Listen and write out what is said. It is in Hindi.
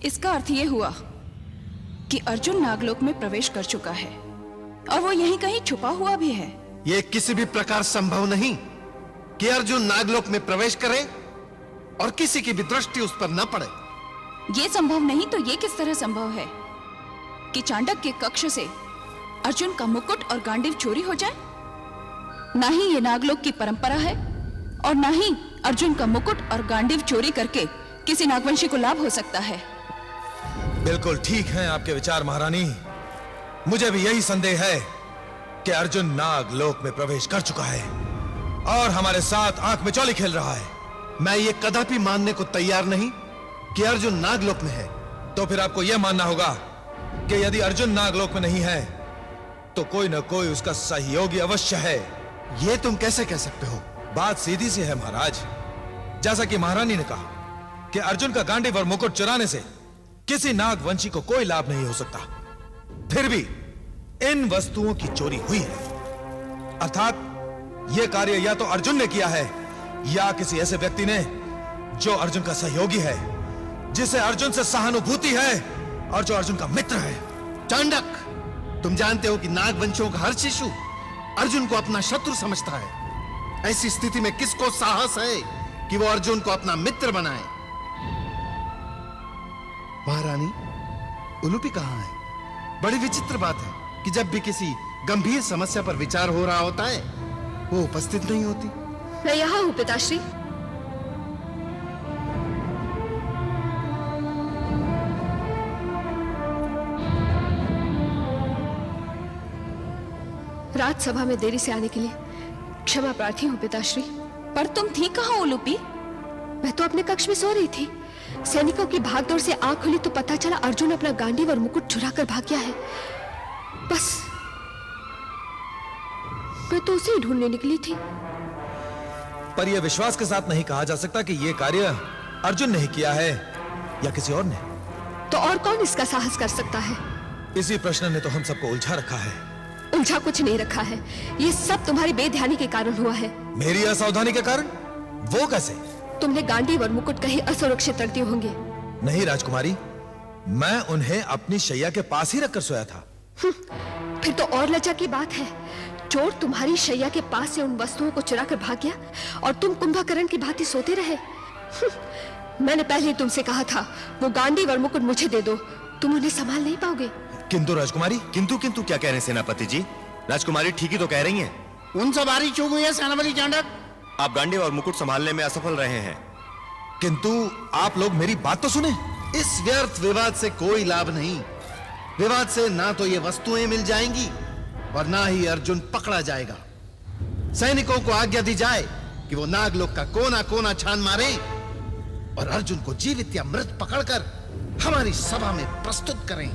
इसका अर्थ ये हुआ कि अर्जुन नागलोक में प्रवेश कर चुका है और वो यहीं कहीं छुपा हुआ भी है। ये किसी भी प्रकार संभव नहीं कि अर्जुन नागलोक में प्रवेश करे और किसी की भी दृष्टि उस पर न पड़े। ये संभव नहीं तो ये किस तरह संभव है कि चांडक के कक्ष से अर्जुन का मुकुट और गांडीव चोरी हो जाए? ना ही ये नागलोक की परंपरा है और ना ही अर्जुन का मुकुट और गांडीव चोरी करके किसी नागवंशी को लाभ हो सकता है। बिल्कुल ठीक हैं आपके विचार महारानी। मुझे भी यही संदेह है कि अर्जुन नागलोक में प्रवेश कर चुका है और हमारे साथ आंख में चौली खेल रहा है। मैं ये कदापि मानने को तैयार नहीं कि अर्जुन नागलोक में है। तो फिर आपको यह मानना होगा कि यदि अर्जुन नागलोक में नहीं है तो कोई न कोई उसका सहयोगी अवश्य है। ये तुम कैसे कह सकते हो? बात सीधी सी है महाराज। जैसा कि महारानी ने कहा कि अर्जुन का गांडीव और मुकुट चुराने से किसी नागवंशी को कोई लाभ नहीं हो सकता, फिर भी इन वस्तुओं की चोरी हुई है। अर्थात यह कार्य या तो अर्जुन ने किया है या किसी ऐसे व्यक्ति ने जो अर्जुन का सहयोगी है, जिसे अर्जुन से सहानुभूति है और जो अर्जुन का मित्र है। चांडक, तुम जानते हो कि नागवंशियों का हर शिशु अर्जुन को अपना शत्रु समझता है। ऐसी स्थिति में किसको साहस है कि वो अर्जुन को अपना मित्र बनाए? महारानी, उलूपी कहां है? बड़ी विचित्र बात है कि जब भी किसी गंभीर समस्या पर विचार हो रहा होता है वो उपस्थित नहीं होती। मैं यहां हूं पिताश्री। राजसभा में देरी से आने के लिए क्षमा प्रार्थी हूं पिताश्री। पर तुम थी कहां उलूपी? मैं तो अपने कक्ष में सो रही थी। सैनिकों की भागदौड़ से आंख खुली तो पता चला अर्जुन अपना गांडीव और मुकुट चुरा कर भाग गया है। बस मैं तो उसे ही ढूंढने निकली थी। पर यह विश्वास के साथ नहीं कहा जा सकता कि यह कार्य अर्जुन ने ही किया है या किसी और ने। तो और कौन इसका साहस कर सकता है? इसी प्रश्न ने तो हम सबको उलझा रखा है। उलझा कुछ नहीं रखा है। ये सब तुम्हारी बेध्यानी के कारण हुआ है। मेरी असावधानी के कारण? वो कैसे? तुमने गांडीव और मुकुट कहीं असुरक्षित रख दिए होंगे। नहीं राजकुमारी, मैं उन्हें अपनी शैया के पास ही रखकर सोया था। फिर तो और लज्जा की बात है। चोर तुम्हारी शैया के पास से उन वस्तुओं को चुरा कर भाग गया और तुम कुंभकर्ण की भांति सोते रहे। मैंने पहले ही तुमसे कहा था वो गांडीव और मुकुट मुझे दे दो, तुम उन्हें संभाल नहीं पाओगे। किंतु राजकुमारी। किंतु क्या कह रहे हैं सेनापति जी? राजकुमारी ठीक ही तो कह रही हैं। उन सवारी चूक हुई है सेनापति चांडक। आप गांडीव और मुकुट संभालने में असफल रहे हैं। किंतु आप लोग मेरी बात तो सुने। इस व्यर्थ विवाद से कोई लाभ नहीं। विवाद से ना तो ये वस्तुएं मिल जाएंगी और ना ही अर्जुन पकड़ा जाएगा। सैनिकों को आज्ञा दी जाए कि वो नागलोक का कोना कोना छान मारे और अर्जुन को जीवित या मृत पकड़कर हमारी सभा में प्रस्तुत करें।